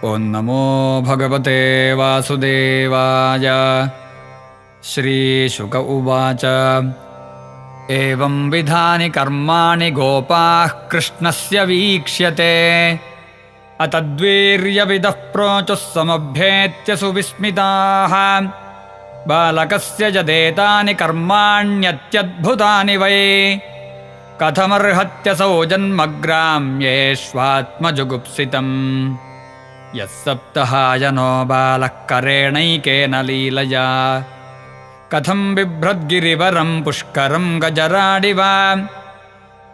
ॐ नमो भगवते वासुदेवाय। श्रीशुक उवाच एवं विधानि कर्माणि गोपाः कृष्णस्य वीक्ष्यते अतद्वीर्यविदः प्रोचुः समभ्येत्य सुविस्मिताः बालकस्य यदेतानि कर्माण्यत्यद्भुतानि वै कथमर्हत्यसौ जन्मग्राम्येष्वात्मजुगुप्सितम् यः सप्तहायनो बालः करेणैकेन लीलया कथं बिभ्रद्गिरिवरं पुष्करं गजराडिव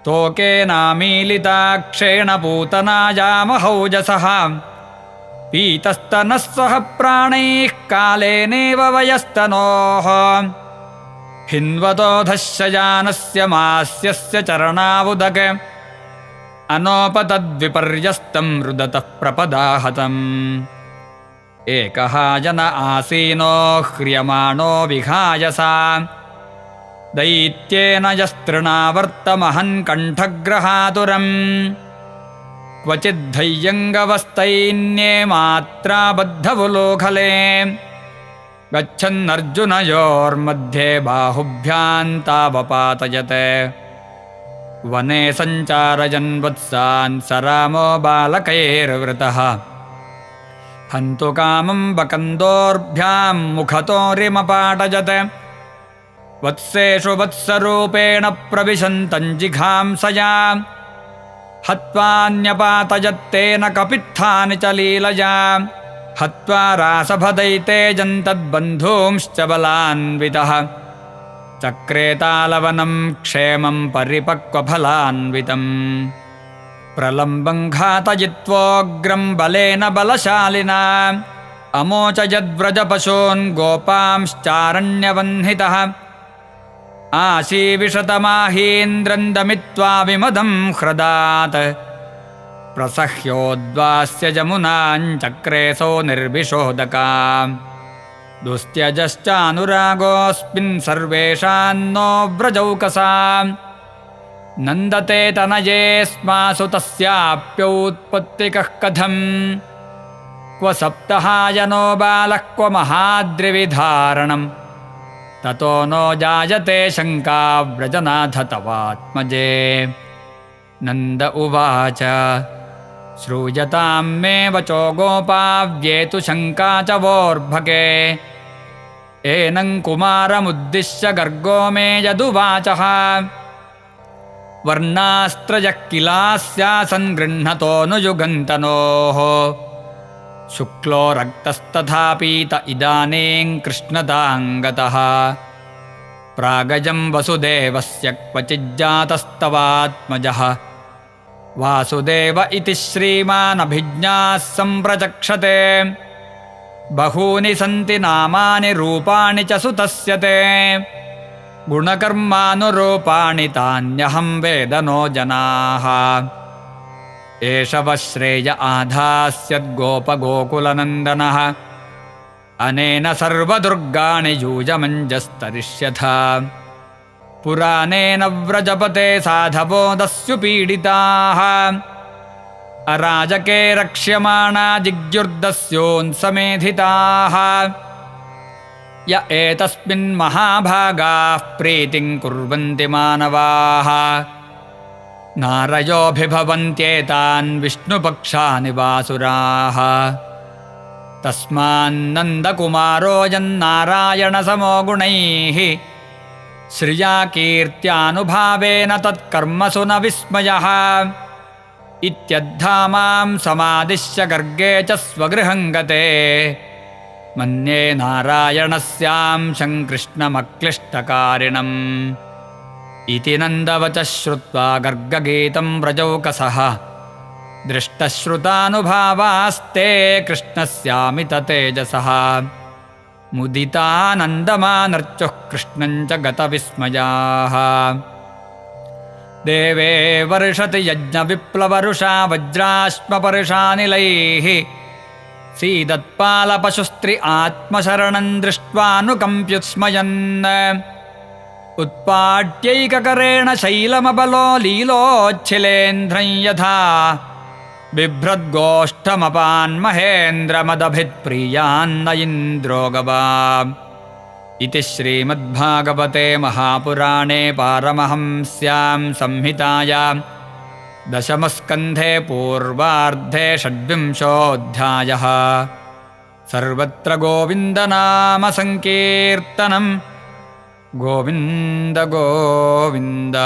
तोकेनामीलिताक्षेण पूतनायामहौजसः पीतस्तनः सह प्राणैः कालेनेव वयस्तनोः हिन्वतोधशयानस्य मास्यस्य चरणावुदक अनोपतद्विपर्यस्तं रुदतः प्रपदाहतम् एकः जन आसीनो ह्रियमाणो विहाय सा दैत्येन यस्तृणावर्तमहन् कण्ठग्रहातुरम् क्वचिद्धैयङ्गवस्तैन्ये मात्राबद्धवुलोखले गच्छन्नर्जुनयोर्मध्ये बाहुभ्यान्तावपातयत् वने सञ्चारयन् वत्सान् स रामो बालकैर्वृतः हन्तु कामं बकन्दोर्भ्यां मुखतोरिमपाटयत् वत्सेषु वत्सरूपेण प्रविशन्तं जिघांसया हत्वान्यपातयत्तेन कपित्थानि च लीलया हत्वा रासभदैतेजन्तद्बन्धूंश्च बलान्वितः चक्रेतालवनं क्षेमं परिपक्वफलान्वितम् प्रलम्बं घातयित्वोग्रं बलेन बलशालिना अमोचयद्व्रजपशून् गोपांश्चारण्यवह्नितः आशीविशतमाहीन्द्रं दमित्वा विमदं ह्रदात् प्रसह्योद्वास्य जमुनाञ्चक्रेशो निर्विशोदका दुस्त्यजश्चानुरागोऽस्मिन् सर्वेषान्नो व्रजौकसा नन्दते तनयेऽस्मासु तस्याप्यौत्पत्तिकः कथम् क्व सप्तहायनो बालः क्व महाद्रिविधारणम् ततो नो जायते शङ्का व्रजनाथ तवात्मजे नन्द उवाच श्रूयतां मे वचो गोपाव्येतु शङ्का च वोर्भके एनं कुमारमुद्दिश्य गर्गो मे यदुवाचः वर्णास्त्रयः किलास्यासन् गृह्णतोऽनुयुगन्तनोः शुक्लो रक्तस्तथा पीत इदानीं कृष्णताङ्गतः प्रागजं वसुदेवस्य क्वचिज्जातस्तवात्मजः वासुदेव इति श्रीमानभिज्ञाः सम्प्रचक्षते बहूनि सन्ति नामानि रूपाणि च सुतस्य ते गुणकर्मानुरूपाणि तान्यहं वेद नो जनाः एष वः श्रेय आधास्यद्गोपगोकुलनन्दनः अनेन सर्वदुर्गाणि यूजमञ्जस्तरिष्यथ पुराणेन व्रजपते साधवो दस्युपीडिताः अराजके रक्ष्यमाणा जिग्युर्दस्योऽन्समेधिताः य एतस्मिन् महाभागाः प्रीतिं कुर्वन्ति मानवाः नारयोऽभिभवन्त्येतान् विष्णुपक्षानि वासुराः तस्मान्नन्दकुमारो यन्नारायणसमो गुणैः श्रिया कीर्त्यानुभावेन तत्कर्मसु न विस्मयः इत्यद्धामां समादिश्य गर्गे च स्वगृहं गते मन्ये नारायणस्यांशं कृष्णमक्लिष्टकारिणम् इति नन्दवचः श्रुत्वा गर्गगीतं व्रजौकसः दृष्टश्रुतानुभावास्ते कृष्णस्यामिततेजसः मुदितानन्दमानर्चुः कृष्णं च गतविस्मयाः देवे वर्षति यज्ञविप्लवरुषा वज्राश्मपर्षानिलैः सीदत्पालपशुस्त्रि आत्मशरणं दृष्ट्वानुकम्प्युत्स्मयन् उत्पाट्यैककरेण शैलमबलो लीलोच्छिलेन्ध्रं यथा बिभ्रद्गोष्ठमपान्महेन्द्रमदभित्प्रियान्न इन्द्रो गवा। इति श्रीमद्भागवते महापुराणे पारमहंस्यां संहितायां दशमस्कन्धे पूर्वार्धे षड्विंशोऽध्यायः। सर्वत्र गोविन्दनाम संकीर्तनं गोविन्द गोविन्द।